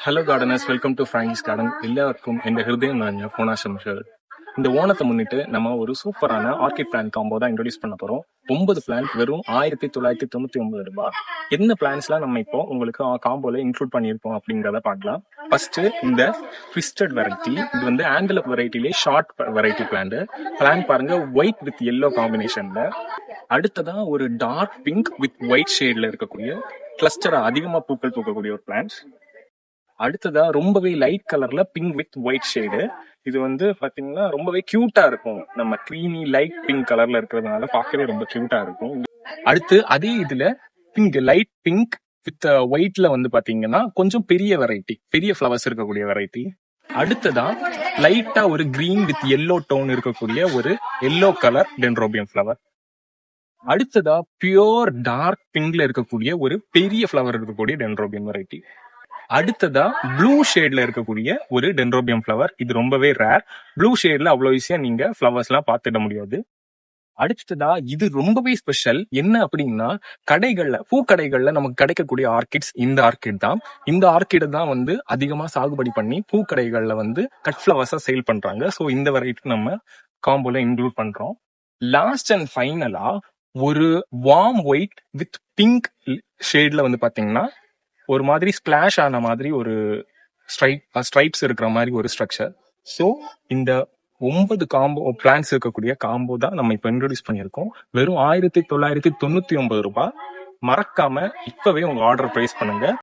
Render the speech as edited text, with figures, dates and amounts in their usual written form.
Hello gardeners, welcome to Frankie's garden. எல்லாருக்கும் எந்த ஹிருதயம் நிறைஞ்ச போனாசம் ஷர். இந்த ஓணத்தை முன்னிட்டு நம்ம ஒரு சூப்பரான ஆர்கிட் பிளான் காம்போ தான் இன்ட்ரோடியூஸ் பண்ண போறோம். 9 பிளான் வெறும் 1999 ரூபாய். என்ன பிளான்ஸ்லாம் நம்ம இப்போ உங்களுக்கு காம்போல இன்க்ளூட் பண்ணியிருப்போம் அப்படிங்கிறத பார்க்கலாம். ஃபர்ஸ்ட் இந்த ட்விஸ்டட் வெரைட்டி, இது வந்து ஆண்டலப் வெரைட்டிலே ஷார்ட் வெரைட்டி பிளான் பாருங்க, ஒயிட் வித் எல்லோ காம்பினேஷன்ல. அடுத்ததான் ஒரு டார்க் பிங்க் வித் ஒயிட் ஷேட்ல இருக்கக்கூடிய கிளஸ்டரா அதிகமா பூக்கள் பூக்கக்கூடிய ஒரு பிளான்ஸ். அடுத்ததா ரொம்பவே லைட் கலர்ல பிங்க் வித் ஒயிட் ஷேடு. இது வந்து பாத்தீங்கன்னா ரொம்பவே கியூட்டா இருக்கும். நம்ம கிரீமி லைட் பிங்க் கலர்ல இருக்கிறதுனால பார்க்கவே ரொம்ப கியூட்டா இருக்கும். அடுத்து அதே இதுல பிங்க், லைட் பிங்க் வித் ஒயிட்ல வந்து பாத்தீங்கன்னா கொஞ்சம் பெரிய வெரைட்டி, பெரிய ஃபிளவர்ஸ் இருக்கக்கூடிய வெரைட்டி. அடுத்ததா லைட்டா ஒரு கிரீன் வித் எல்லோ டோன் இருக்கக்கூடிய ஒரு எல்லோ கலர் டென்ட்ரோபியம் ஃபிளவர். அடுத்ததா பியூர் டார்க் பிங்க்ல இருக்கக்கூடிய ஒரு பெரிய ஃபிளவர் இருக்கக்கூடிய டென்ட்ரோபியம் வெரைட்டி. அடுத்ததா ப்ளூ ஷேட்ல இருக்கக்கூடிய ஒரு டென்ட்ரோபியம் ஃபிளவர். இது ரொம்பவே ரேர். ப்ளூ ஷேட்ல அவ்வளவு ஈஸியா நீங்க ஃபிளவர்ஸ் எல்லாம் பார்த்துட முடியாது. அடுத்ததா இது ரொம்பவே ஸ்பெஷல். என்ன அப்படின்னா, பூக்கடைகள்ல நமக்கு கிடைக்கக்கூடிய ஆர்கிட்ஸ் இந்த ஆர்கிட் தான். இந்த ஆர்கிட் தான் வந்து அதிகமா சாகுபடி பண்ணி பூக்கடைகள்ல வந்து கட் ஃபிளவர்ஸா சேல் பண்றாங்க. ஸோ இந்த வெரைட்டி நம்ம காம்போல இன்க்ளூட் பண்றோம். லாஸ்ட் அண்ட் ஃபைனலா ஒரு வார்ம் ஒயிட் வித் பிங்க் ஷேட்ல வந்து பாத்தீங்கன்னா ஒரு மாதிரி ஸ்பிளாஷ் ஆன மாதிரி ஒரு ஸ்ட்ரைப்ஸ் இருக்கிற மாதிரி ஒரு ஸ்ட்ரக்சர். ஸோ இந்த 9 காம்போ பிளான்ஸ் இருக்கக்கூடிய காம்போ தான் நம்ம இப்போ இன்ட்ரோடியூஸ் பண்ணியிருக்கோம். வெறும் 1999 ரூபாய். மறக்காம இப்பவே உங்க ஆர்டர் பிளேஸ் பண்ணுங்க.